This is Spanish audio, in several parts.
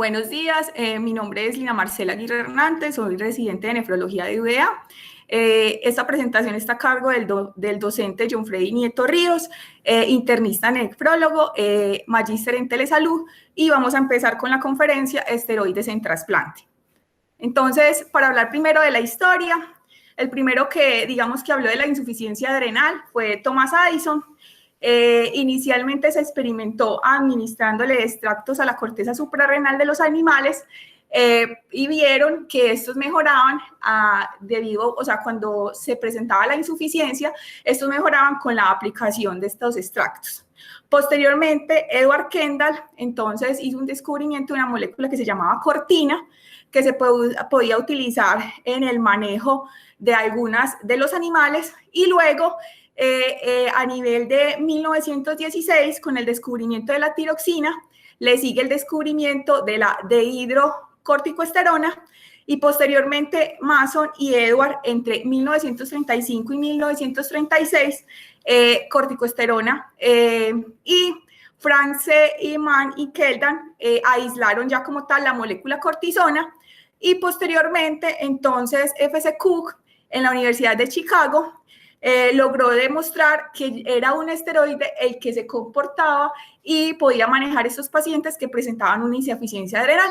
Buenos días, mi nombre es Lina Marcela Aguirre Hernández, soy residente de nefrología de UDEA. Esta presentación está a cargo del docente John Freddy Nieto Ríos, internista nefrólogo, magíster en telesalud, y vamos a empezar con la conferencia Esteroides en trasplante. Entonces, para hablar primero de la historia, el primero que digamos que habló de la insuficiencia adrenal fue Thomas Addison. Inicialmente se experimentó administrándole extractos a la corteza suprarrenal de los animales y vieron que estos mejoraban cuando se presentaba la insuficiencia, estos mejoraban con la aplicación de estos extractos. Posteriormente, Edward Kendall entonces hizo un descubrimiento de una molécula que se llamaba cortina, que se podía utilizar en el manejo de algunas de los animales, y luego a nivel de 1916, con el descubrimiento de la tiroxina, le sigue el descubrimiento de la dehidrocorticosterona, y posteriormente Mason y Edward, entre 1935 y 1936, corticosterona, y France, Mann y Keldan aislaron ya como tal la molécula cortisona, y posteriormente entonces F.C. Cook en la Universidad de Chicago logró demostrar que era un esteroide el que se comportaba y podía manejar estos pacientes que presentaban una insuficiencia adrenal.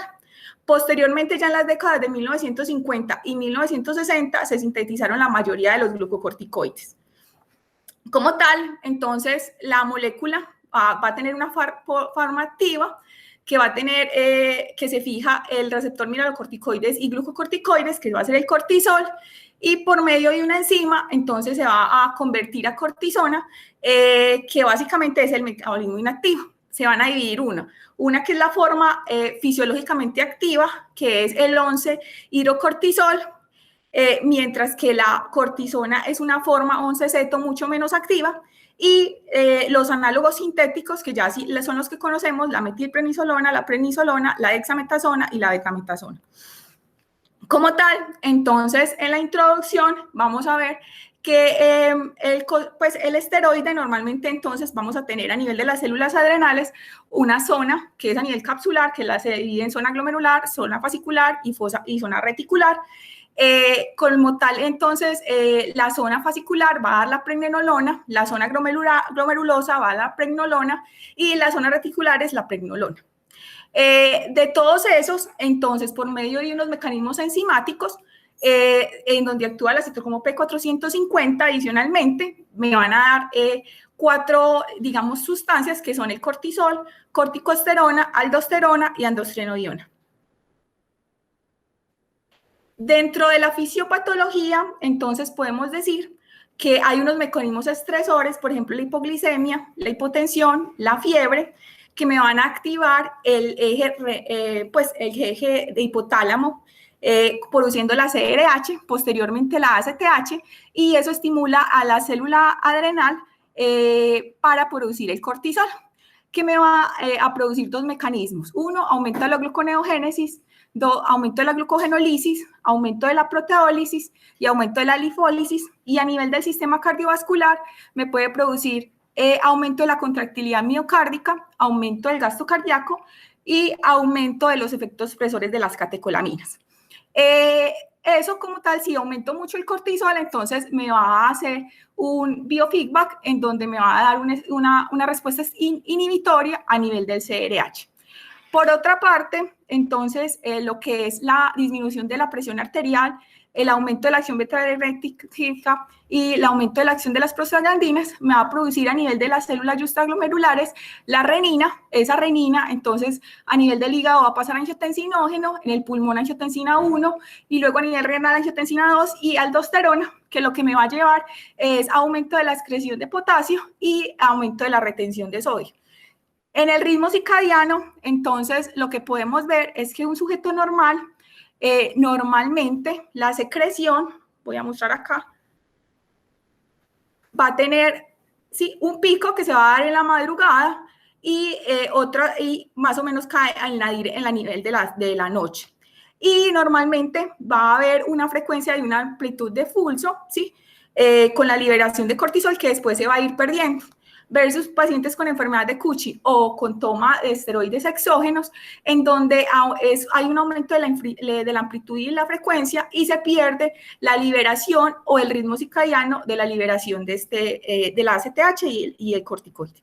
Posteriormente, ya en las décadas de 1950 y 1960, se sintetizaron la mayoría de los glucocorticoides. Como tal, entonces, la molécula va a tener una forma activa que va a tener, que se fija el receptor mineralocorticoides y glucocorticoides, que va a ser el cortisol, y por medio de una enzima, entonces se va a convertir a cortisona, que básicamente es el metabolismo inactivo. Se van a dividir una que es la forma fisiológicamente activa, que es el 11-hidrocortisol, mientras que la cortisona es una forma 11-ceto mucho menos activa, y los análogos sintéticos, que ya sí son los que conocemos, la metilprednisolona, la prednisolona, la dexametasona y la betametasona. Como tal, entonces, en la introducción vamos a ver que el esteroide normalmente entonces vamos a tener a nivel de las células adrenales una zona que es a nivel capsular, que se divide en zona glomerular, zona fascicular y zona reticular. Como tal, entonces, la zona fascicular va a dar la pregnenolona, la zona glomerulosa va a dar la pregnolona y la zona reticular es la pregnolona. De todos esos, entonces, por medio de unos mecanismos enzimáticos, en donde actúa la citocromo P450, adicionalmente, me van a dar cuatro, digamos, sustancias que son el cortisol, corticosterona, aldosterona y androstenodiona. Dentro de la fisiopatología, entonces, podemos decir que hay unos mecanismos estresores, por ejemplo, la hipoglicemia, la hipotensión, la fiebre, que me van a activar el eje de hipotálamo, produciendo la CRH, posteriormente la ACTH, y eso estimula a la célula adrenal para producir el cortisol, que me va a producir dos mecanismos. Uno, aumenta la gluconeogénesis, dos, aumento de la glucogenólisis, aumento de la proteólisis y aumento de la lipólisis, y a nivel del sistema cardiovascular me puede producir aumento de la contractilidad miocárdica, aumento del gasto cardíaco y aumento de los efectos expresores de las catecolaminas. Eso como tal, si aumento mucho el cortisol, entonces me va a hacer un biofeedback en donde me va a dar una respuesta inhibitoria a nivel del CRH. Por otra parte, entonces, lo que es la disminución de la presión arterial, el aumento de la acción beta-adrenérgica y el aumento de la acción de las prostaglandinas me va a producir a nivel de las células justaglomerulares la renina. Esa renina, entonces, a nivel del hígado va a pasar a angiotensinógeno, en el pulmón angiotensina 1 y luego a nivel renal angiotensina 2 y aldosterona, que lo que me va a llevar es aumento de la excreción de potasio y aumento de la retención de sodio. En el ritmo circadiano, entonces, lo que podemos ver es que un sujeto normal, normalmente la secreción, voy a mostrar acá, va a tener un pico que se va a dar en la madrugada y y más o menos cae en la nivel de la noche. Y normalmente va a haber una frecuencia y una amplitud de pulso, ¿sí? Con la liberación de cortisol que después se va a ir perdiendo. versus pacientes con enfermedad de Cushing o con toma de esteroides exógenos, en donde hay un aumento de la amplitud y la frecuencia y se pierde la liberación o el ritmo circadiano de la liberación de la ACTH y el corticoide.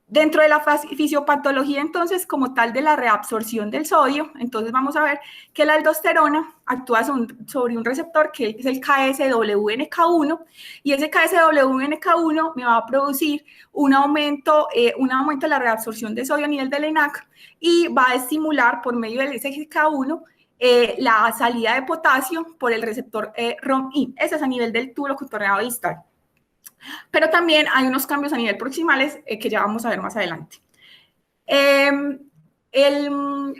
Dentro de la fisiopatología, entonces, como tal de la reabsorción del sodio, entonces vamos a ver que la aldosterona actúa sobre un receptor que es el KSWNK1, y ese KSWNK1 me va a producir un aumento de la reabsorción de sodio a nivel del ENaC y va a estimular por medio del SGK1 la salida de potasio por el receptor ROMI. Ese es a nivel del túbulo cutorreado distal. Pero también hay unos cambios a nivel proximales que ya vamos a ver más adelante. El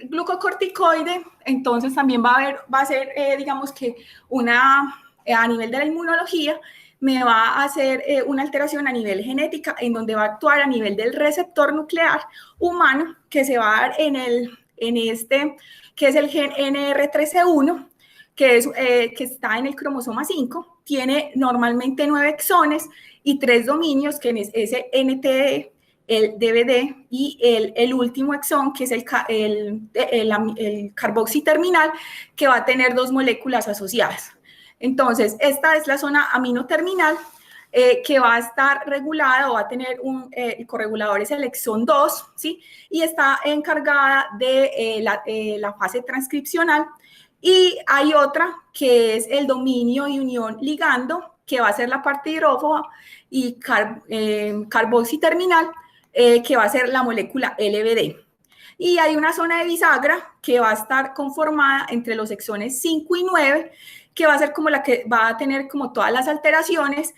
glucocorticoide, entonces, también va a ser, digamos que a nivel de la inmunología, me va a hacer una alteración a nivel genética, en donde va a actuar a nivel del receptor nuclear humano, que se va a dar que es el gen NR13-1, que está en el cromosoma 5, tiene normalmente 9 exones y 3 dominios, que es ese NTD, el DVD y el último exón, que es el carboxiterminal, que va a tener 2 moléculas asociadas. Entonces, esta es la zona aminoterminal que va a estar regulada o va a tener el corregulador es el exón 2, ¿sí? Y está encargada de la fase transcripcional. Y hay otra que es el dominio y unión ligando, que va a ser la parte hidrófoba, y carboxiterminal, que va a ser la molécula LBD. Y hay una zona de bisagra que va a estar conformada entre los exones 5 y 9, que va a ser como la que va a tener como todas las alteraciones,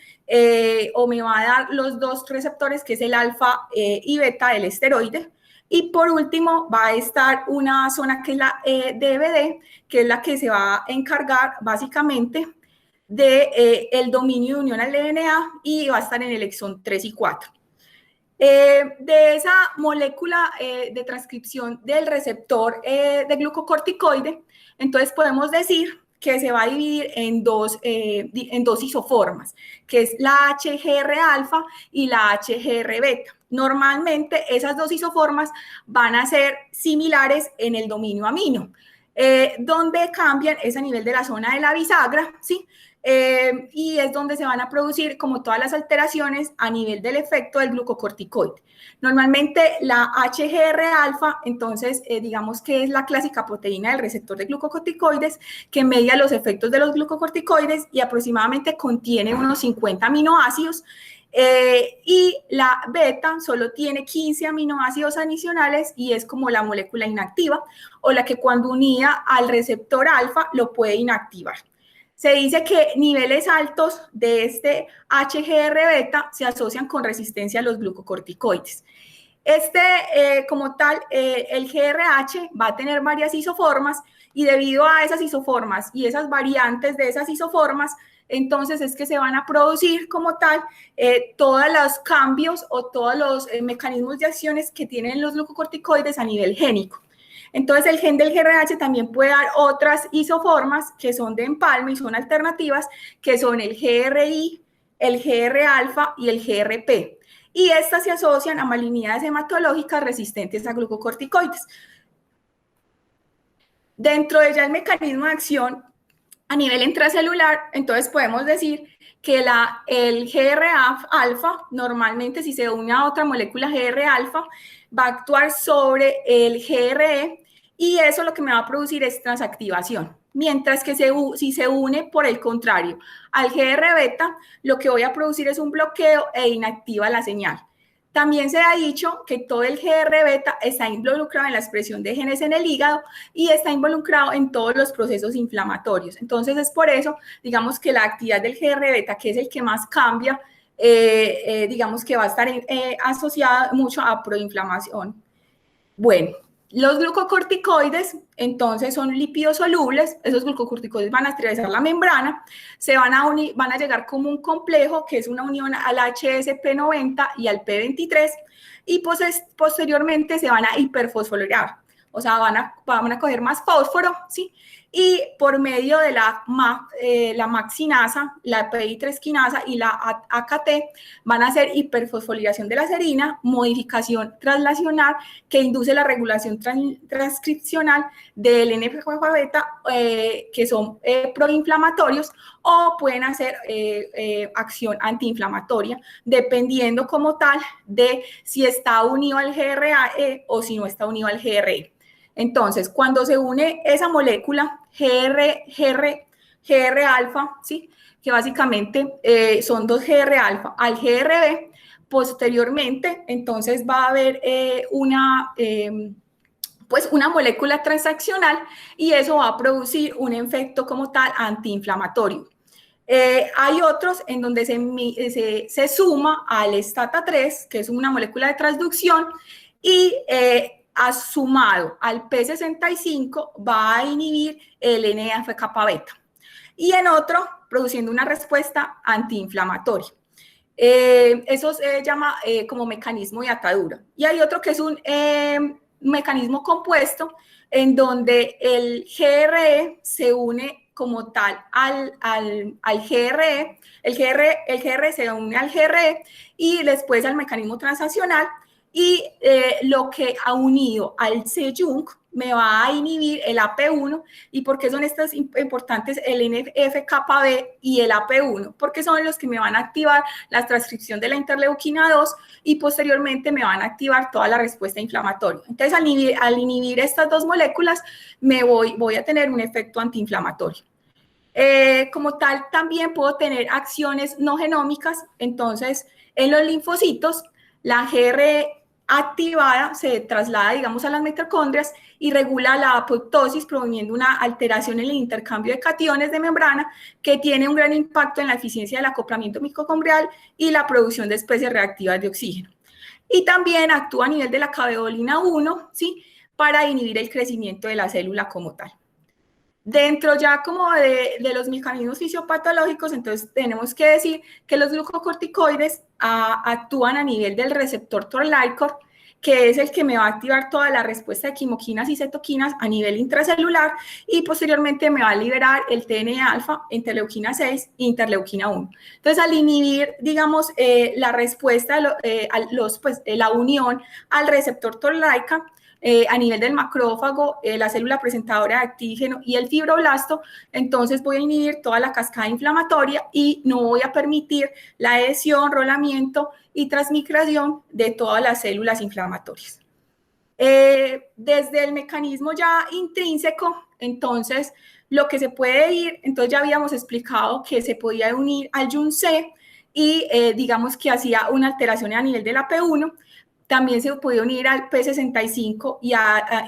o me va a dar los 2 receptores, que es el alfa y beta del esteroide. Y por último va a estar una zona que es la DVD, que es la que se va a encargar básicamente de el dominio de unión al DNA y va a estar en el exón 3 y 4. De esa molécula de transcripción del receptor de glucocorticoide, entonces podemos decir que se va a dividir en dos isoformas, que es la HGR-alfa y la HGR-beta. Normalmente esas 2 isoformas van a ser similares en el dominio amino. Donde cambian es a nivel de la zona de la bisagra, ¿sí? Y es donde se van a producir como todas las alteraciones a nivel del efecto del glucocorticoide. Normalmente la HGR-alfa, entonces, digamos que es la clásica proteína del receptor de glucocorticoides que media los efectos de los glucocorticoides y aproximadamente contiene unos 50 aminoácidos. Y la beta solo tiene 15 aminoácidos adicionales y es como la molécula inactiva o la que cuando unida al receptor alfa lo puede inactivar. Se dice que niveles altos de este HGR-beta se asocian con resistencia a los glucocorticoides. Como tal, el GRH va a tener varias isoformas y debido a esas isoformas y esas variantes de esas isoformas, entonces es que se van a producir como tal todos los cambios o todos los mecanismos de acciones que tienen los glucocorticoides a nivel génico. Entonces, el gen del GRH también puede dar otras isoformas que son de empalme y son alternativas, que son el GRI, el GR-alfa y el GRP. Y estas se asocian a malignidades hematológicas resistentes a glucocorticoides. Dentro de ya el mecanismo de acción a nivel intracelular, entonces podemos decir que el GR-alfa, normalmente si se une a otra molécula GR-alfa, va a actuar sobre el GRE y eso lo que me va a producir es transactivación. Mientras que si se une por el contrario al GR-beta, lo que voy a producir es un bloqueo e inactiva la señal. También se ha dicho que todo el GR-beta está involucrado en la expresión de genes en el hígado y está involucrado en todos los procesos inflamatorios. Entonces, es por eso, digamos, que la actividad del GR-beta, que es el que más cambia, digamos que va a estar asociada mucho a proinflamación. Bueno, los glucocorticoides, entonces, son liposolubles. Esos glucocorticoides van a atravesar la membrana, van a llegar como un complejo, que es una unión al HSP90 y al P23, y posteriormente se van a hiperfosforilar. O sea, van a coger más fósforo, ¿sí? y por medio de la maxinasa, la PI3 quinasa y la AKT van a hacer hiperfosforilación de la serina, modificación translacional que induce la regulación transcripcional del NF-κB, que son proinflamatorios, o pueden hacer acción antiinflamatoria, dependiendo como tal de si está unido al GRAE o si no está unido al GRE. Entonces, cuando se une esa molécula GR alfa, ¿sí?, que básicamente son dos GR alfa al GRB, posteriormente, entonces va a haber pues una molécula transaccional y eso va a producir un efecto como tal antiinflamatorio. Hay otros en donde se suma al STATA3, que es una molécula de transducción, y sumado al P65 va a inhibir el NF-κB. Y en otro, produciendo una respuesta antiinflamatoria. Eso se llama como mecanismo de atadura. Y hay otro que es un mecanismo compuesto en donde el GRE se une como tal al GRE, el GRE se une al GRE y después al mecanismo transaccional, y lo que ha unido al C-Junk me va a inhibir el AP1. ¿Y por qué son estas importantes? El NF-κB y el AP1, porque son los que me van a activar la transcripción de la interleuquina 2 y posteriormente me van a activar toda la respuesta inflamatoria. Entonces, al inhibir estas dos moléculas, voy a tener un efecto antiinflamatorio. Como tal, también puedo tener acciones no genómicas. Entonces, en los linfocitos, la GR activada se traslada, digamos, a las mitocondrias y regula la apoptosis, promoviendo una alteración en el intercambio de cationes de membrana que tiene un gran impacto en la eficiencia del acoplamiento mitocondrial y la producción de especies reactivas de oxígeno. Y también actúa a nivel de la caveolina 1, ¿sí?, para inhibir el crecimiento de la célula como tal. Dentro ya como de los mecanismos fisiopatológicos, entonces tenemos que decir que los glucocorticoides actúan a nivel del receptor TOR-LICOR, que es el que me va a activar toda la respuesta de quimoquinas y cetoquinas a nivel intracelular, y posteriormente me va a liberar el TNF-alfa, interleuquina 6 e interleuquina 1. Entonces, al inhibir, digamos, la respuesta, la unión al receptor TOR-LICOR, a nivel del macrófago, la célula presentadora de antígeno y el fibroblasto, entonces voy a inhibir toda la cascada inflamatoria y no voy a permitir la adhesión, rolamiento y transmigración de todas las células inflamatorias. Desde el mecanismo ya intrínseco, entonces lo que se puede ir, entonces ya habíamos explicado que se podía unir al JUNC y digamos que hacía una alteración a nivel del AP1. También se puede unir al P65 y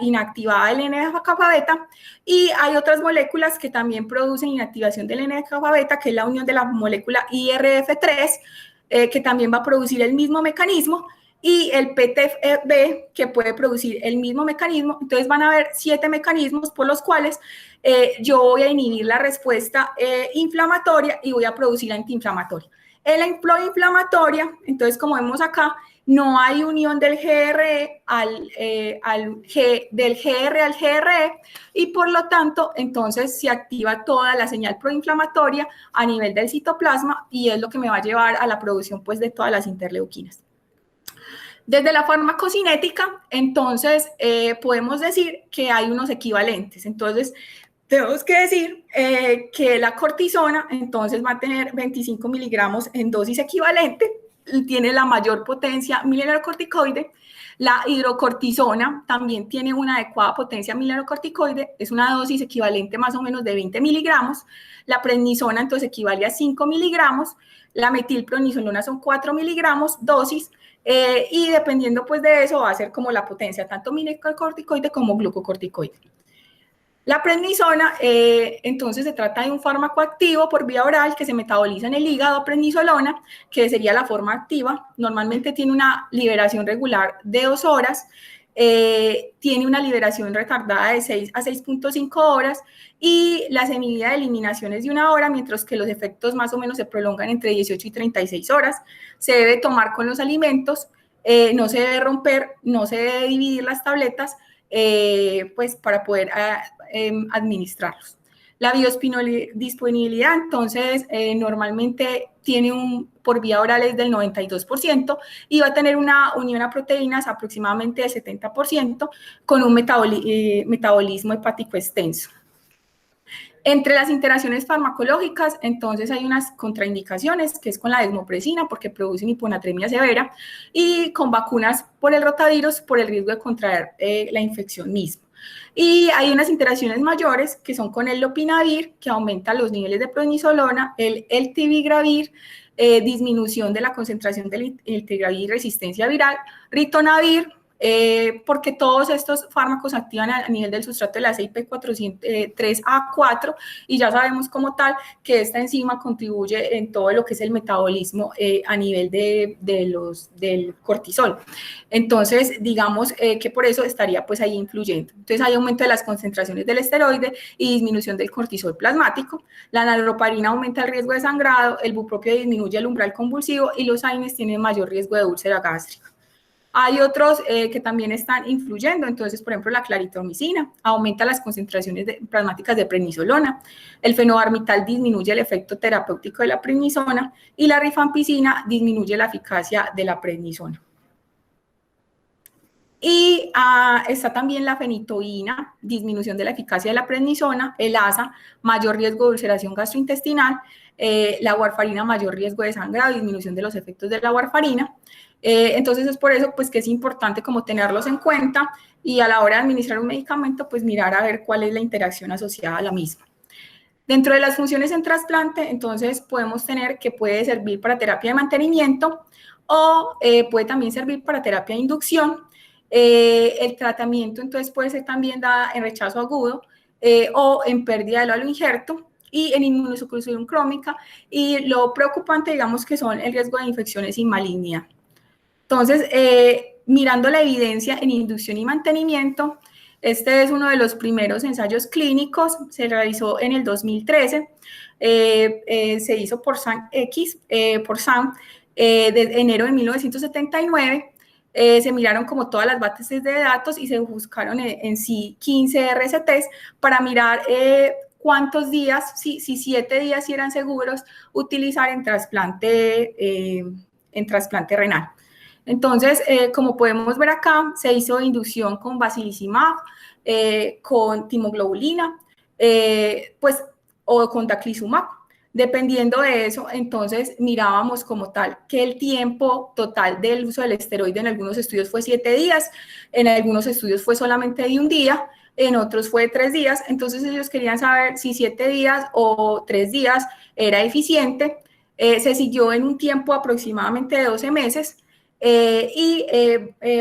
inactivada el NF-κB, y hay otras moléculas que también producen inactivación del NF-κB, que es la unión de la molécula IRF3, que también va a producir el mismo mecanismo, y el PTFB, que puede producir el mismo mecanismo. Entonces van a haber 7 mecanismos por los cuales yo voy a inhibir la respuesta inflamatoria y voy a producir antiinflamatoria. En la proinflamatoria, entonces, como vemos acá, no hay unión del GRE del GR al GRE, y por lo tanto, entonces se activa toda la señal proinflamatoria a nivel del citoplasma, y es lo que me va a llevar a la producción, pues, de todas las interleuquinas. Desde la farmacocinética, entonces, podemos decir que hay unos equivalentes. Entonces, tenemos que decir que la cortisona, entonces, va a tener 25 miligramos en dosis equivalente, tiene la mayor potencia mineralocorticoide. La hidrocortisona también tiene una adecuada potencia mineralocorticoide, es una dosis equivalente más o menos de 20 miligramos. La prednisona entonces equivale a 5 miligramos, la metilprednisolona son 4 miligramos dosis, y dependiendo pues de eso va a ser como la potencia, tanto mineralocorticoide como glucocorticoide. La prednisona, entonces, se trata de un fármaco activo por vía oral que se metaboliza en el hígado, prednisolona, que sería la forma activa. Normalmente tiene una liberación regular de 2 horas, tiene una liberación retardada de 6 a 6.5 horas, y la semilla de eliminación es de 1 hora, mientras que los efectos más o menos se prolongan entre 18 y 36 horas. Se debe tomar con los alimentos, no se debe romper, no se debe dividir las tabletas, pues para poder administrarlos. La biodisponibilidad, entonces, normalmente tiene por vía oral es del 92% y va a tener una unión a proteínas aproximadamente del 70% con un metabolismo hepático extenso. Entre las interacciones farmacológicas, entonces hay unas contraindicaciones, que es con la desmopresina, porque producen hiponatremia severa, y con vacunas por el rotavirus, por el riesgo de contraer la infección misma. Y hay unas interacciones mayores, que son con el lopinavir, que aumenta los niveles de prednisolona, el eltigravir, disminución de la concentración del eltigravir, resistencia viral, ritonavir, porque todos estos fármacos activan a nivel del sustrato de la CYP3A4 y ya sabemos como tal que esta enzima contribuye en todo lo que es el metabolismo a nivel del cortisol. Entonces, digamos que por eso estaría pues ahí influyendo. Entonces, hay aumento de las concentraciones del esteroide y disminución del cortisol plasmático. La naloparina aumenta el riesgo de sangrado, el bupropión disminuye el umbral convulsivo y los AINES tienen mayor riesgo de úlcera gástrica. Hay otros que también están influyendo, entonces, por ejemplo, la claritromicina aumenta las concentraciones plasmáticas de prednisolona, el fenobarbital disminuye el efecto terapéutico de la prednisona y la rifampicina disminuye la eficacia de la prednisona. Y está también la fenitoína, disminución de la eficacia de la prednisona, el ASA, mayor riesgo de ulceración gastrointestinal, la warfarina, mayor riesgo de sangrado, disminución de los efectos de la warfarina. Entonces es por eso pues que es importante como tenerlos en cuenta y a la hora de administrar un medicamento pues mirar a ver cuál es la interacción asociada a la misma. Dentro de las funciones en trasplante, entonces podemos tener que puede servir para terapia de mantenimiento o puede también servir para terapia de inducción. El tratamiento entonces puede ser también dada en rechazo agudo o en pérdida del halo injerto y en inmunosupresión crónica, y lo preocupante digamos que son el riesgo de infecciones y malignidad. Entonces, mirando la evidencia en inducción y mantenimiento, este es uno de los primeros ensayos clínicos, se realizó en el 2013, se hizo por SAM de enero de 1979, se miraron como todas las bases de datos y se buscaron en sí 15 RCTs para mirar cuántos días, si 7 días sí eran seguros utilizar en trasplante renal. Entonces, como podemos ver acá, se hizo inducción con basilizumab, con timoglobulina, pues, o con taclizumab. Dependiendo de eso, entonces mirábamos como tal que el tiempo total del uso del esteroide en algunos estudios fue 7 días, en algunos estudios fue solamente de 1 día, en otros fue de 3 días. Entonces ellos querían saber si 7 días o 3 días era eficiente. Se siguió en un tiempo aproximadamente de 12 meses.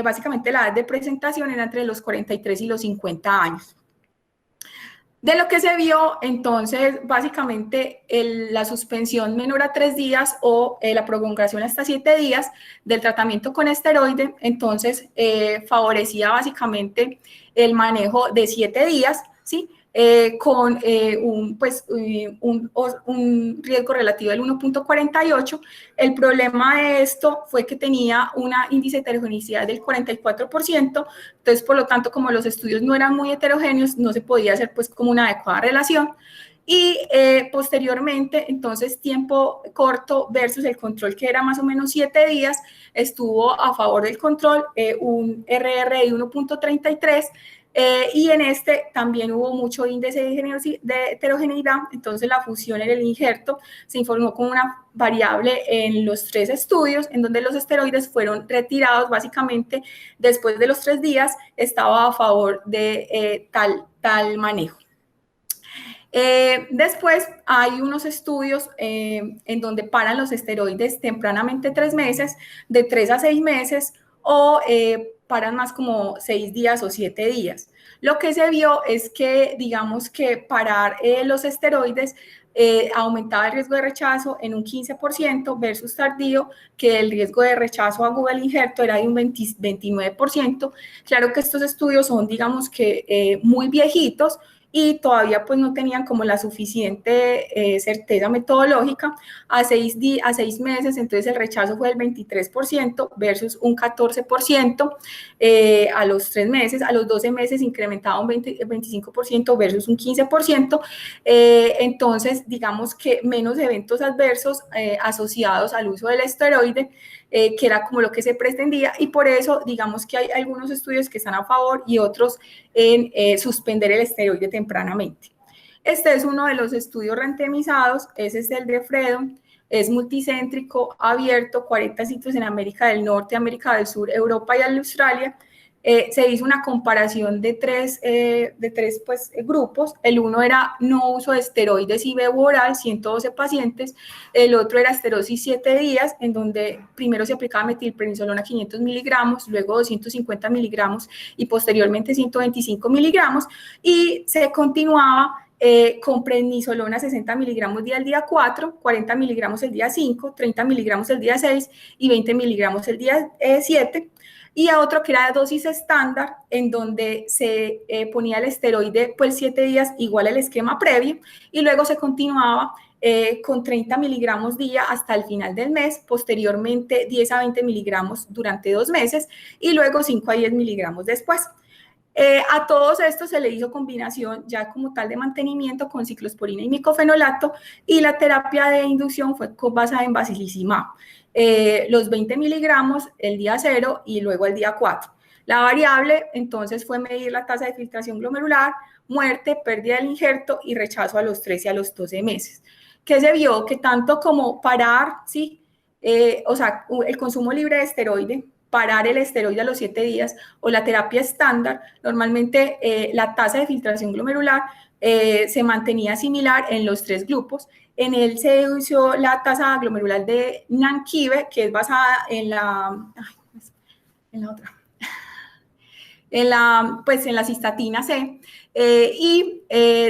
Básicamente la edad de presentación era entre los 43 y los 50 años. De lo que se vio, entonces, básicamente la suspensión menor a 3 días o la prolongación hasta 7 días del tratamiento con esteroide, entonces favorecía básicamente el manejo de 7 días, ¿sí? Con un riesgo relativo del 1.48. El problema de esto fue que tenía una índice de heterogeneidad del 44%, entonces, por lo tanto, como los estudios no eran muy heterogéneos, no se podía hacer pues como una adecuada relación. Y posteriormente, entonces, tiempo corto versus el control, que era más o menos 7 días, estuvo a favor del control, un RR de 1.33, y en este también hubo mucho índice de heterogeneidad, entonces la fusión en el injerto se informó como una variable en los 3 estudios, en donde los esteroides fueron retirados básicamente después de los 3 días, estaba a favor de tal manejo. Después hay unos estudios en donde paran los esteroides tempranamente 3 meses, de 3 a 6 meses, o paran más como 6 días o 7 días. Lo que se vio es que, digamos que parar los esteroides aumentaba el riesgo de rechazo en un 15% versus tardío, que el riesgo de rechazo agudo al injerto era de un 29%. Claro que estos estudios son, digamos que, muy viejitos, y todavía pues no tenían como la suficiente certeza metodológica. A 6 meses, entonces el rechazo fue del 23% versus un 14%. A los 3 meses, a los 12 meses incrementaba un 25% versus un 15%. Entonces, digamos que menos eventos adversos asociados al uso del esteroide, que era como lo que se pretendía, y por eso digamos que hay algunos estudios que están a favor y otros en suspender el esteroide tempranamente. Este es uno de los estudios randomizados, ese es el de Freedom, es multicéntrico, abierto, 40 sitios en América del Norte, América del Sur, Europa y Australia. Se hizo una comparación de tres pues, grupos. El uno era no uso de esteroides y bebo oral, 112 pacientes. El otro era esterosis 7 días, en donde primero se aplicaba metilprednisolona 500 miligramos, luego 250 miligramos y posteriormente 125 miligramos. Y se continuaba con prednisolona 60 miligramos el día 4, 40 miligramos el día 5, 30 miligramos el día 6 y 20 miligramos el día 7. Y a otro que era de dosis estándar, en donde se ponía el esteroide pues 7 días igual al esquema previo, y luego se continuaba con 30 miligramos día hasta el final del mes, posteriormente 10 a 20 miligramos durante 2 meses, y luego 5 a 10 miligramos después. A todos estos se le hizo combinación ya como tal de mantenimiento con ciclosporina y micofenolato, y la terapia de inducción fue basada en basilizumab. Los 20 miligramos el día 0 y luego el día 4. La variable entonces fue medir la tasa de filtración glomerular, muerte, pérdida del injerto y rechazo a los 13 y a los 12 meses. ¿Qué se vio? Que tanto como parar, ¿sí? O sea, el consumo libre de esteroide, parar el esteroide a los 7 días, o la terapia estándar, normalmente la tasa de filtración glomerular se mantenía similar en los 3 grupos. En él se usó la tasa glomerular de Nankive, que es basada en la otra, en la cistatina C, y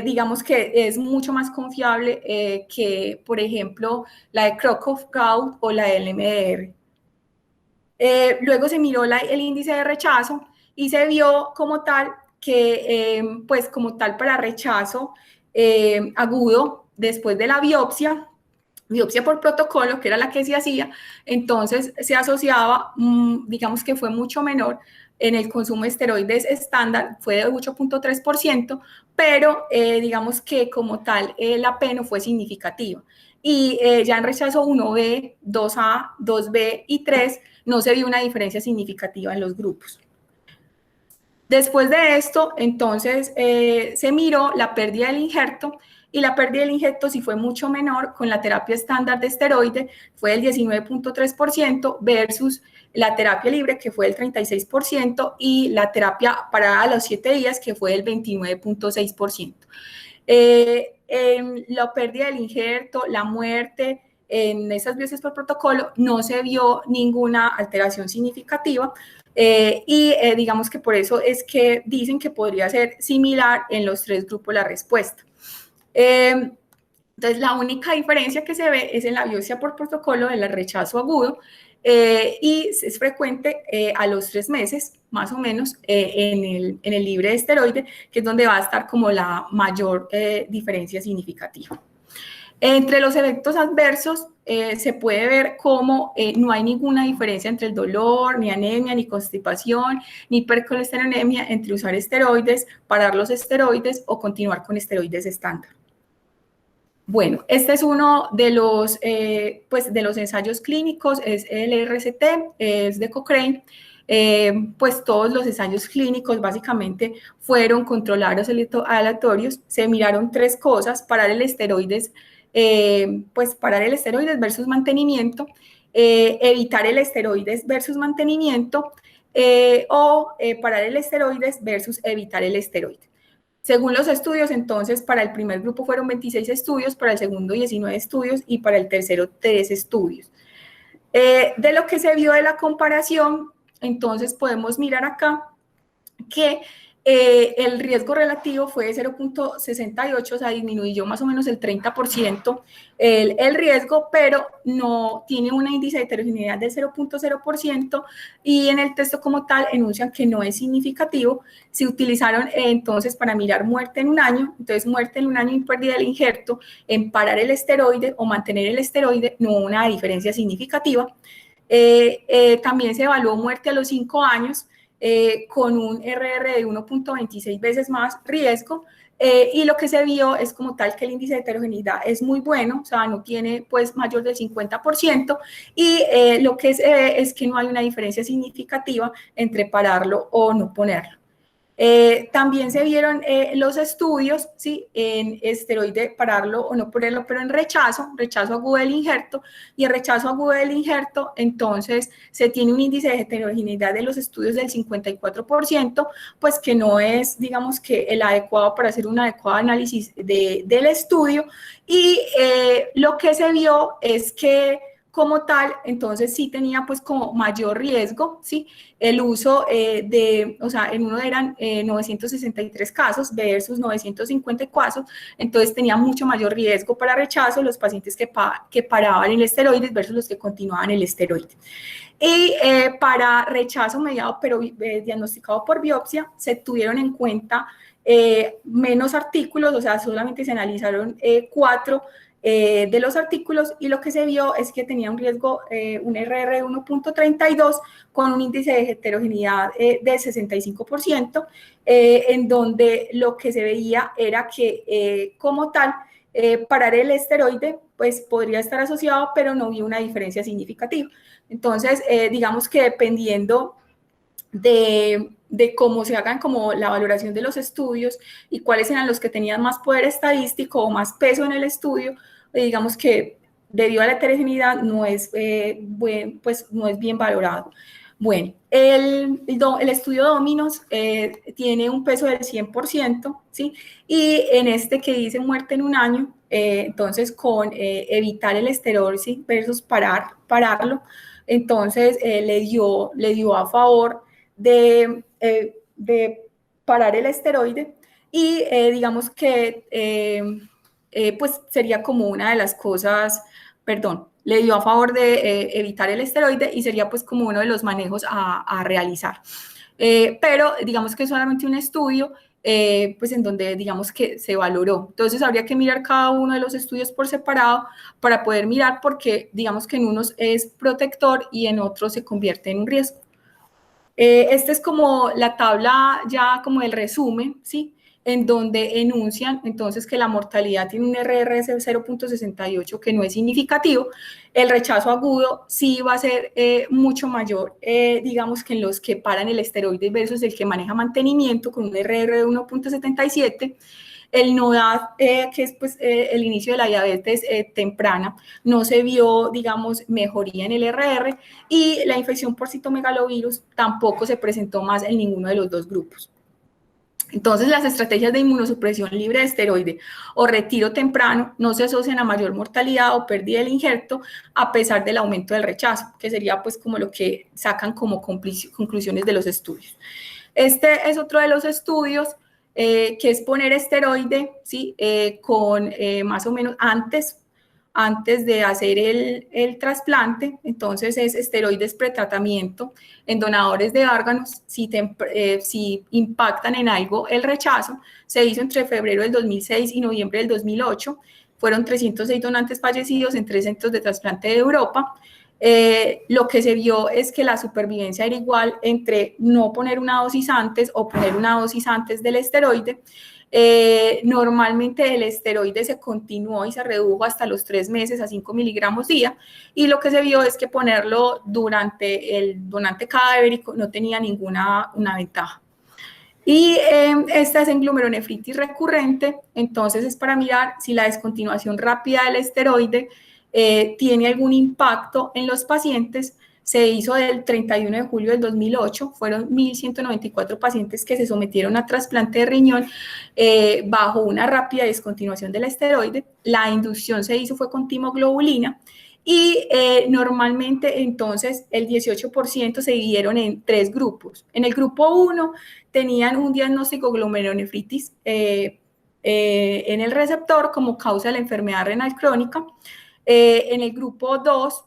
digamos que es mucho más confiable que, por ejemplo, la de Crocov-Gault o la del MDR. Luego se miró el índice de rechazo y se vio como tal que, pues como tal para rechazo agudo después de la biopsia por protocolo, que era la que se hacía, entonces se asociaba, digamos que fue mucho menor en el consumo de esteroides estándar, fue de 8.3%, pero digamos que como tal la P no fue significativa. Y ya en rechazo 1B, 2A, 2B y 3 no se vio una diferencia significativa en los grupos. Después de esto, entonces, se miró la pérdida del injerto, y la pérdida del injerto sí fue mucho menor con la terapia estándar de esteroide, fue del 19.3% versus la terapia libre, que fue del 36%, y la terapia parada a los 7 días, que fue del 29.6%. En la pérdida del injerto, la muerte, en esas biopsias por protocolo no se vio ninguna alteración significativa, y digamos que por eso es que dicen que podría ser similar en los 3 grupos la respuesta. Entonces, la única diferencia que se ve es en la biopsia por protocolo del rechazo agudo, y es frecuente a los 3 meses, más o menos, en el libre de esteroide, que es donde va a estar como la mayor diferencia significativa. Entre los efectos adversos se puede ver cómo no hay ninguna diferencia entre el dolor, ni anemia, ni constipación, ni hipercolesterolemia entre usar esteroides, parar los esteroides o continuar con esteroides estándar. Bueno, este es uno de los, pues de los ensayos clínicos, es el RCT, es de Cochrane. Pues todos los ensayos clínicos básicamente fueron controlados aleatorios. Se miraron 3 cosas: parar el esteroides, pues parar el esteroides versus mantenimiento, evitar el esteroides versus mantenimiento, o parar el esteroides versus evitar el esteroide. Según los estudios, entonces, para el primer grupo fueron 26 estudios, para el segundo 19 estudios y para el tercero 3 estudios. De lo que se vio de la comparación, entonces podemos mirar acá que el riesgo relativo fue de 0,68, o sea, disminuyó más o menos el 30% el riesgo, pero no tiene un índice de heterogeneidad del 0,0%, y en el texto como tal enuncian que no es significativo. Se utilizaron entonces para mirar muerte en un año, entonces muerte en un año y pérdida del injerto, en parar el esteroide o mantener el esteroide, no hubo una diferencia significativa. También se evaluó muerte a los 5 años, con un RR de 1,26 veces más riesgo, y lo que se vio es como tal que el índice de heterogeneidad es muy bueno, o sea, no tiene pues mayor del 50%, y lo que es que no hay una diferencia significativa entre pararlo o no ponerlo. También se vieron los estudios, ¿sí? En esteroide, pararlo o no ponerlo, pero en rechazo agudo del injerto, y el rechazo agudo del injerto, entonces se tiene un índice de heterogeneidad de los estudios del 54%, pues que no es, digamos, que el adecuado para hacer un adecuado análisis del estudio, y lo que se vio es que como tal, entonces sí tenía pues como mayor riesgo, ¿sí? El uso o sea, en uno eran 963 casos versus 954, entonces tenía mucho mayor riesgo para rechazo los pacientes que paraban el esteroide versus los que continuaban el esteroide. Y para rechazo mediado pero diagnosticado por biopsia, se tuvieron en cuenta menos artículos, o sea, solamente se analizaron 4 de los artículos, y lo que se vio es que tenía un riesgo, un RR de 1,32 con un índice de heterogeneidad de 65%, en donde lo que se veía era que como tal, parar el esteroide pues podría estar asociado, pero no vio una diferencia significativa. Entonces, digamos que dependiendo de cómo se hagan como la valoración de los estudios y cuáles eran los que tenían más poder estadístico o más peso en el estudio, digamos que debido a la heterogeneidad no es, pues no es bien valorado. Bueno, el estudio Dominos tiene un peso del 100%, ¿sí? Y en este que dice muerte en un año, entonces con evitar el esteroide versus pararlo, entonces le dio a favor de parar el esteroide, y digamos que pues sería como una de las cosas, perdón, le dio a favor de evitar el esteroide, y sería pues como uno de los manejos a realizar. Pero digamos que es solamente un estudio, pues en donde digamos que se valoró. Entonces habría que mirar cada uno de los estudios por separado para poder mirar, porque digamos que en unos es protector y en otros se convierte en un riesgo. Esta es como la tabla ya como el resumen, ¿sí? En donde enuncian entonces que la mortalidad tiene un RR de 0,68 que no es significativo. El rechazo agudo sí va a ser mucho mayor, digamos, que en los que paran el esteroide versus el que maneja mantenimiento, con un RR de 1,77. El NODAD, que es pues, el inicio de la diabetes temprana, no se vio, digamos, mejoría en el RR, y la infección por citomegalovirus tampoco se presentó más en ninguno de los dos grupos. Entonces, las estrategias de inmunosupresión libre de esteroide o retiro temprano no se asocian a mayor mortalidad o pérdida del injerto, a pesar del aumento del rechazo, que sería pues como lo que sacan como conclusiones de los estudios. Este es otro de los estudios, que es poner esteroide, ¿sí? Con más o menos antes de hacer el trasplante. Entonces es esteroides pretratamiento en donadores de órganos, si impactan en algo el rechazo. Se hizo entre febrero del 2006 y noviembre del 2008. Fueron 306 donantes fallecidos en 3 centros de trasplante de Europa. Lo que se vio es que la supervivencia era igual entre no poner una dosis antes o poner una dosis antes del esteroide. Normalmente el esteroide se continuó y se redujo hasta los 3 meses a 5 miligramos día, y lo que se vio es que ponerlo durante el donante cadavérico no tenía ninguna ventaja. Y esta es en glomerulonefritis recurrente, entonces es para mirar si la descontinuación rápida del esteroide tiene algún impacto en los pacientes. Se hizo del 31 de julio del 2008, fueron 1.194 pacientes que se sometieron a trasplante de riñón bajo una rápida descontinuación del esteroide. La inducción se hizo fue con timoglobulina, y normalmente entonces el 18% se dividieron en 3 grupos. En el grupo 1 tenían un diagnóstico glomerulonefritis en el receptor como causa de la enfermedad renal crónica. En el grupo 2,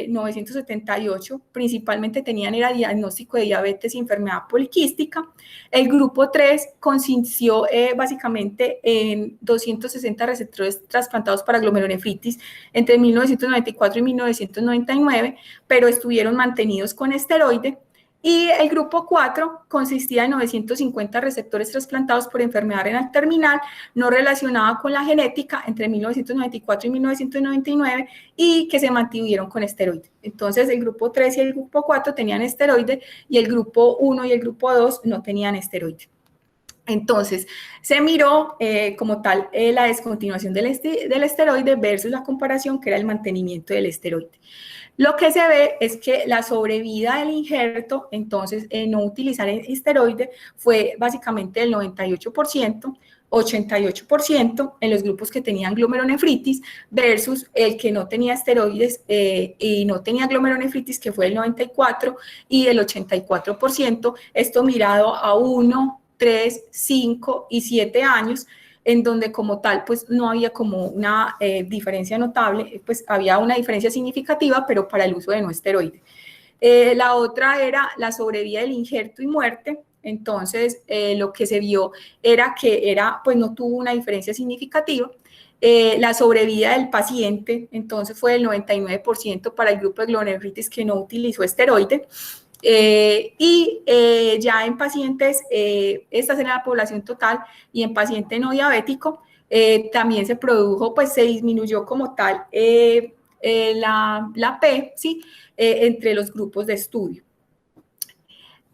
978, principalmente tenían el diagnóstico de diabetes y enfermedad poliquística. El grupo 3 consistió básicamente en 260 receptores trasplantados para glomerulonefritis entre 1994 y 1999, pero estuvieron mantenidos con esteroide. Y el grupo 4 consistía en 950 receptores trasplantados por enfermedad renal terminal no relacionada con la genética entre 1994 y 1999 y que se mantuvieron con esteroide. Entonces, el grupo 3 y el grupo 4 tenían esteroide y el grupo 1 y el grupo 2 no tenían esteroide. Entonces, se miró como tal la descontinuación del esteroide versus la comparación que era el mantenimiento del esteroide. Lo que se ve es que la sobrevida del injerto, entonces, no utilizar el esteroide fue básicamente del 98%, 88% en los grupos que tenían glomerulonefritis versus el que no tenía esteroides y no tenía glomerulonefritis, que fue el 94% y el 84%, esto mirado a 1, 3, 5 y 7 años, en donde como tal pues no había como una diferencia notable, pues había una diferencia significativa, pero para el uso de no esteroide. La otra era la sobrevida del injerto y muerte. Entonces, lo que se vio era que pues no tuvo una diferencia significativa. La sobrevida del paciente, entonces, fue del 99% para el grupo de glomerulonefritis que no utilizó esteroide. Ya en pacientes, esta es en la población total, y en paciente no diabético, también se produjo, pues se disminuyó como tal la P, ¿sí? Entre los grupos de estudio.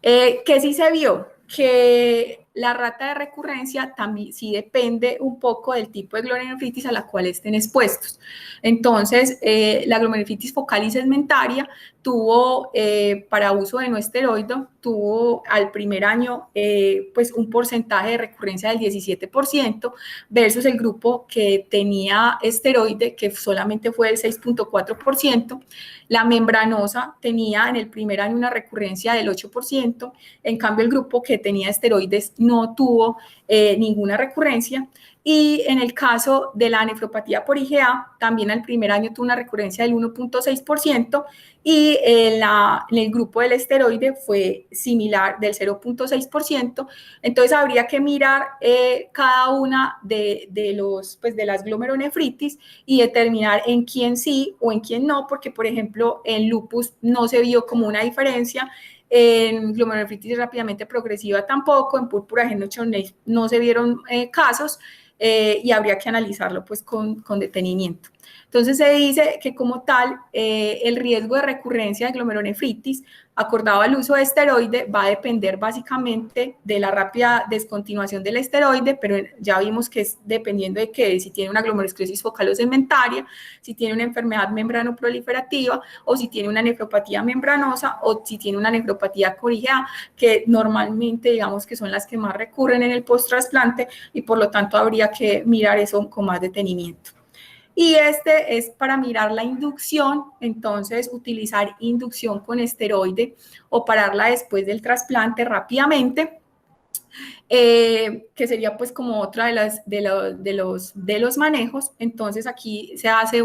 ¿Qué sí se vio? Que la rata de recurrencia también sí depende un poco del tipo de glomerulonefritis a la cual estén expuestos. Entonces, la glomerulonefritis focal y segmentaria tuvo, para uso de no esteroide, tuvo al primer año pues un porcentaje de recurrencia del 17% versus el grupo que tenía esteroide, que solamente fue del 6.4%. La membranosa tenía en el primer año una recurrencia del 8%, en cambio el grupo que tenía esteroides no tuvo ninguna recurrencia. Y en el caso de la nefropatía por IgA, también al primer año tuvo una recurrencia del 1.6% y en el grupo del esteroide fue similar, del 0.6%. Entonces habría que mirar cada una de las glomerulonefritis y determinar en quién sí o en quién no, porque por ejemplo en lupus no se vio como una diferencia, en glomerulonefritis rápidamente progresiva tampoco, en púrpura genochonase no se vieron casos, y habría que analizarlo pues con detenimiento. Entonces se dice que como tal el riesgo de recurrencia de glomerulonefritis acordado al uso de esteroide va a depender básicamente de la rápida descontinuación del esteroide, pero ya vimos que es dependiendo de que si tiene una glomerulosclerosis focal o segmentaria, si tiene una enfermedad membranoproliferativa o si tiene una nefropatía membranosa o si tiene una nefropatía por IgA, que normalmente digamos que son las que más recurren en el post-trasplante y por lo tanto habría que mirar eso con más detenimiento. Y este es para mirar la inducción, entonces utilizar inducción con esteroide o pararla después del trasplante rápidamente, que sería pues como otra de los manejos. Entonces aquí se hace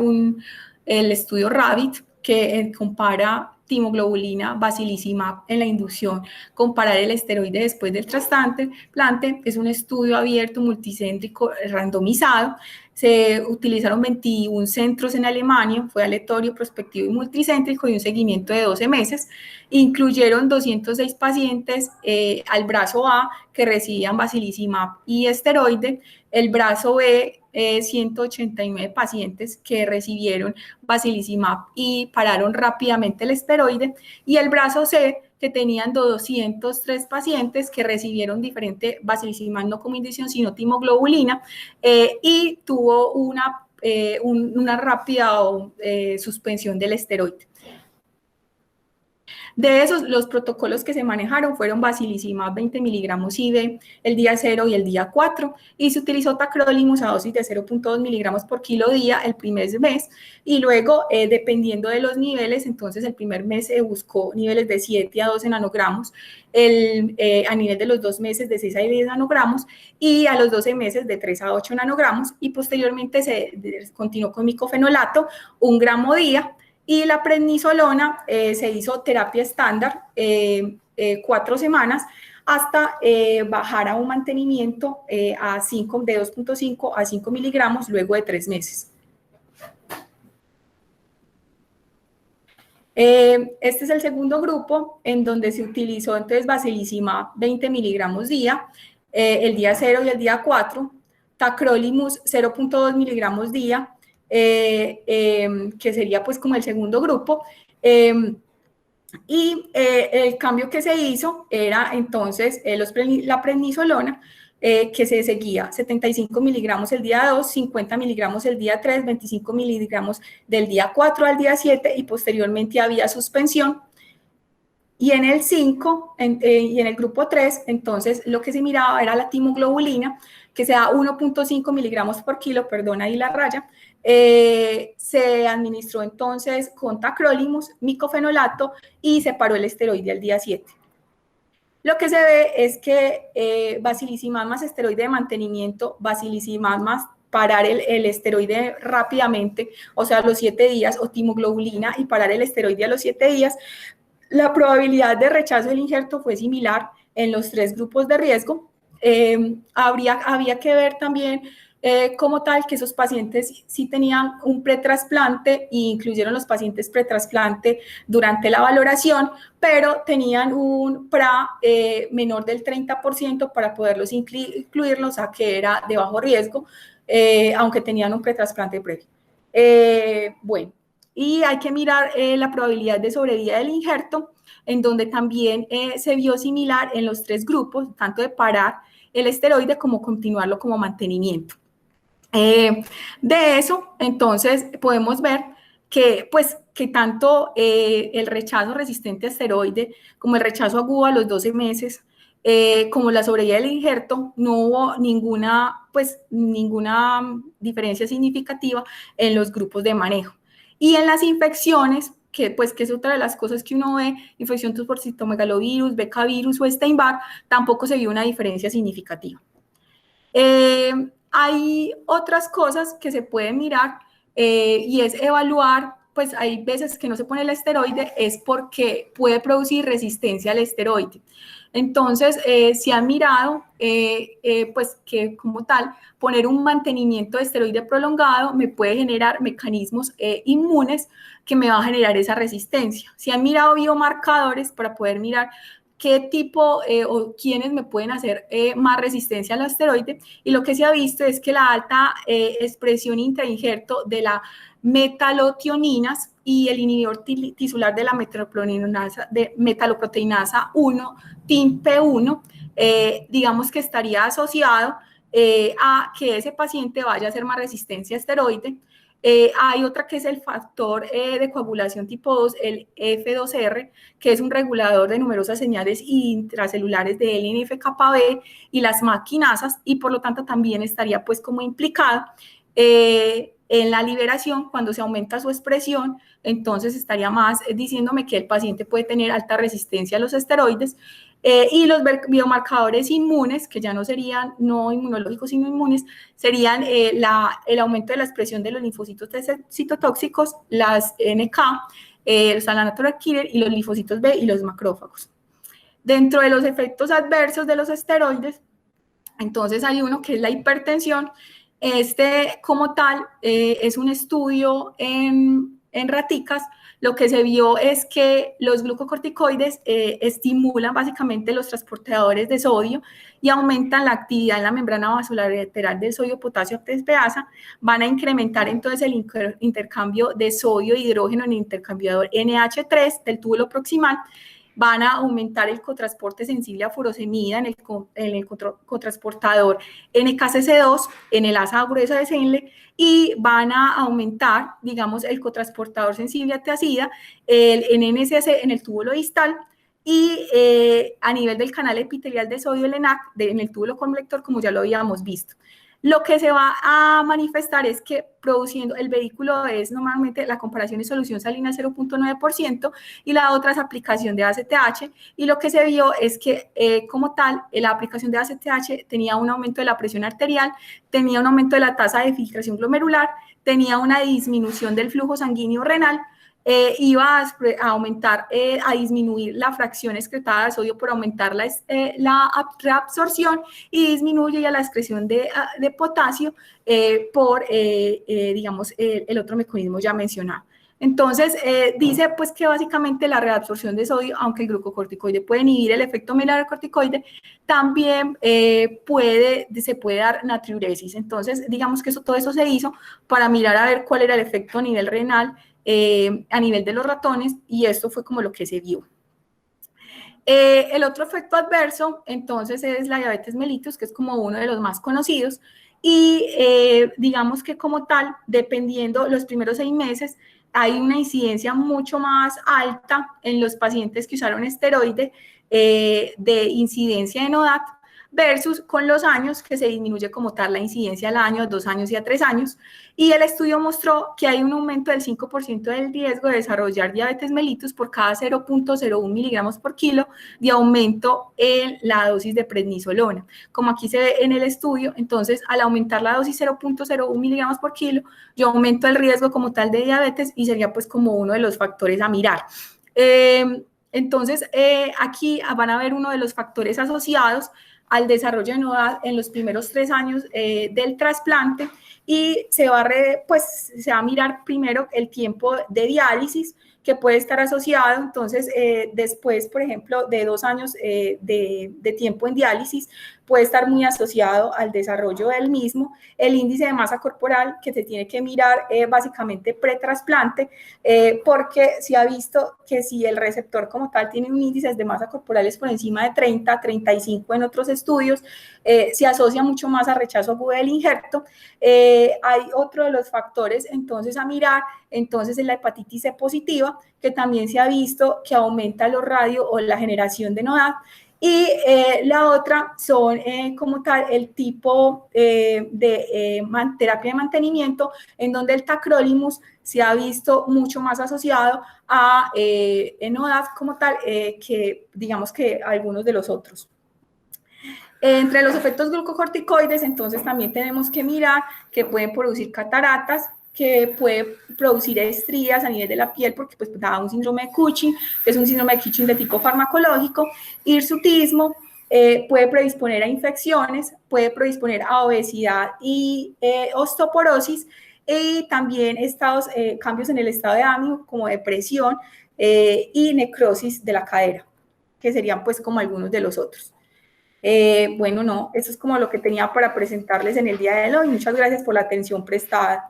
el estudio RABBIT que compara timoglobulina, basilizumab en la inducción, comparar el esteroide después del trasplante. Es un estudio abierto, multicéntrico, randomizado. Se utilizaron 21 centros en Alemania, fue aleatorio, prospectivo y multicéntrico y un seguimiento de 12 meses. Incluyeron 206 pacientes al brazo A que recibían basilizumab y esteroide, el brazo B 189 pacientes que recibieron basilizumab y pararon rápidamente el esteroide, y el brazo C que tenían 203 pacientes que recibieron diferente basilizumab, no como inducción, sino timoglobulina, y tuvo una rápida suspensión del esteroide. De esos, los protocolos que se manejaron fueron Basilicimab 20 miligramos IV el día 0 y el día 4, y se utilizó tacrolimus a dosis de 0.2 miligramos por kilo día el primer mes, y luego, dependiendo de los niveles, entonces el primer mes se buscó niveles de 7 a 12 nanogramos, a nivel de los 2 meses de 6 a 10 nanogramos, y a los 12 meses de 3 a 8 nanogramos, y posteriormente se continuó con micofenolato, 1 gramo día, y la prednisolona se hizo terapia estándar 4 semanas hasta bajar a un mantenimiento de 2.5 a 5 miligramos luego de 3 meses. Este es el segundo grupo en donde se utilizó entonces Basilicimab 20 miligramos día, el día 0 y el día 4, tacrolimus 0.2 miligramos día, que sería pues como el segundo grupo, y el cambio que se hizo era entonces la prednisolona, que se seguía 75 miligramos el día 2, 50 miligramos el día 3, 25 miligramos del día 4 al día 7, y posteriormente había suspensión. Y en el 5, y en el grupo 3, entonces lo que se miraba era la timoglobulina, que se da 1.5 miligramos por kilo, perdón ahí la raya, se administró entonces con tacrolimus, micofenolato, y se paró el esteroide al día 7. Lo que se ve es que Basilicimab más esteroide de mantenimiento, Basilicimab más parar el esteroide rápidamente, o sea, a los 7 días, o timoglobulina y parar el esteroide a los 7 días, la probabilidad de rechazo del injerto fue similar en los 3 grupos de riesgo. Había que ver también como tal que esos pacientes sí tenían un pretrasplante, e incluyeron los pacientes pretrasplante durante la valoración, pero tenían un PRA menor del 30% para poderlos incluirlos, a que era de bajo riesgo, aunque tenían un pretrasplante previo. Bueno, y hay que mirar la probabilidad de sobrevida del injerto, en donde también se vio similar en los 3 grupos, tanto de parar el esteroide como continuarlo como mantenimiento. De eso, entonces, podemos ver que, pues, que tanto el rechazo resistente a esteroide como el rechazo agudo a los 12 meses, como la sobrevida del injerto, no hubo ninguna diferencia significativa en los grupos de manejo. Y en las infecciones, que es otra de las cosas que uno ve, infección por citomegalovirus, becavirus o Epstein-Barr, tampoco se vio una diferencia significativa. Hay otras cosas que se pueden mirar, y es evaluar, pues hay veces que no se pone el esteroide, es porque puede producir resistencia al esteroide. Entonces, se ha mirado, pues que como tal, poner un mantenimiento de esteroide prolongado me puede generar mecanismos inmunes que me va a generar esa resistencia. Se han mirado biomarcadores para poder mirar qué tipo o quiénes me pueden hacer más resistencia al esteroide, y lo que se ha visto es que la alta expresión intrainjerto de la metalotioninas y el inhibidor tisular de la metaloproteinasa 1, TIMP1, digamos que estaría asociado a que ese paciente vaya a hacer más resistencia a esteroide. Hay otra que es el factor de coagulación tipo 2, el F2R, que es un regulador de numerosas señales intracelulares de LNF-kappa-B y las maquinasas, y por lo tanto también estaría pues como implicado en la liberación. Cuando se aumenta su expresión, entonces estaría más diciéndome que el paciente puede tener alta resistencia a los esteroides. Y los biomarcadores inmunes, que ya no serían no inmunológicos sino inmunes, serían el aumento de la expresión de los linfocitos citotóxicos, las NK, los natural killer, y los linfocitos B y los macrófagos. Dentro de los efectos adversos de los esteroides, entonces hay uno que es la hipertensión. Como tal, es un estudio en raticas. Lo que se vio es que los glucocorticoides estimulan básicamente los transportadores de sodio y aumentan la actividad en la membrana vasolateral del sodio-potasio TSPasa. Van a incrementar entonces el intercambio de sodio e hidrógeno en el intercambiador NH3 del túbulo proximal. van a aumentar el cotransporte sensible a furosemida en el cotransportador NKCC2, en el asa gruesa de Senle, y van a aumentar, digamos, el cotransportador sensible a tiazida, el NNCC en el túbulo distal, y a nivel del canal epitelial de sodio, el ENaC, en el túbulo convector, como ya lo habíamos visto. Lo que se va a manifestar es que produciendo, el vehículo es normalmente, la comparación es solución salina 0.9% y la otra es aplicación de ACTH, y lo que se vio es que como tal, la aplicación de ACTH tenía un aumento de la presión arterial, tenía un aumento de la tasa de filtración glomerular, tenía una disminución del flujo sanguíneo renal, iba a aumentar, a disminuir la fracción excretada de sodio por aumentar la reabsorción, y disminuye ya la excreción de potasio por, digamos, el otro mecanismo ya mencionado. Entonces, dice pues que básicamente la reabsorción de sodio, aunque el glucocorticoide puede inhibir el efecto mineralocorticoide, también se puede dar natriuresis. Entonces, digamos que todo eso se hizo para mirar a ver cuál era el efecto a nivel renal, a nivel de los ratones, y esto fue como lo que se vio. El otro efecto adverso, entonces, es la diabetes mellitus, que es como uno de los más conocidos, y digamos que como tal, dependiendo los primeros 6 meses, hay una incidencia mucho más alta en los pacientes que usaron esteroide de incidencia en ODAT, versus con los años, que se disminuye como tal la incidencia al año, a 2 años y a 3 años, y el estudio mostró que hay un aumento del 5% del riesgo de desarrollar diabetes mellitus por cada 0.01 miligramos por kilo de aumento en la dosis de prednisolona. Como aquí se ve en el estudio, entonces al aumentar la dosis 0.01 miligramos por kilo, yo aumento el riesgo como tal de diabetes, y sería pues como uno de los factores a mirar. Entonces, aquí van a ver uno de los factores asociados al desarrollo de NODAD en los primeros 3 años del trasplante, y se va a mirar primero el tiempo de diálisis que puede estar asociado. Entonces, después, por ejemplo, de 2 años de tiempo en diálisis, puede estar muy asociado al desarrollo del mismo. El índice de masa corporal, que se tiene que mirar básicamente pretrasplante, porque se ha visto que si el receptor como tal tiene un índice de masa corporal por encima de 30, 35 en otros estudios, se asocia mucho más a rechazo agudo del injerto. Hay otro de los factores entonces a mirar, entonces es la hepatitis C positiva, que también se ha visto que aumenta los radios o la generación de NODAD. Y la otra son como tal el tipo de terapia de mantenimiento, en donde el tacrolimus se ha visto mucho más asociado a NODAD como tal, que digamos que algunos de los otros. Entre los efectos glucocorticoides, entonces también tenemos que mirar que pueden producir cataratas, que puede producir estrías a nivel de la piel, porque pues da un síndrome de Cushing, que es un síndrome de Cushing de tipo farmacológico, hirsutismo, puede predisponer a infecciones, puede predisponer a obesidad y osteoporosis, y también cambios en el estado de ánimo, como depresión y necrosis de la cadera, que serían pues como algunos de los otros. Bueno, no, eso es como lo que tenía para presentarles en el día de hoy. Muchas gracias por la atención prestada.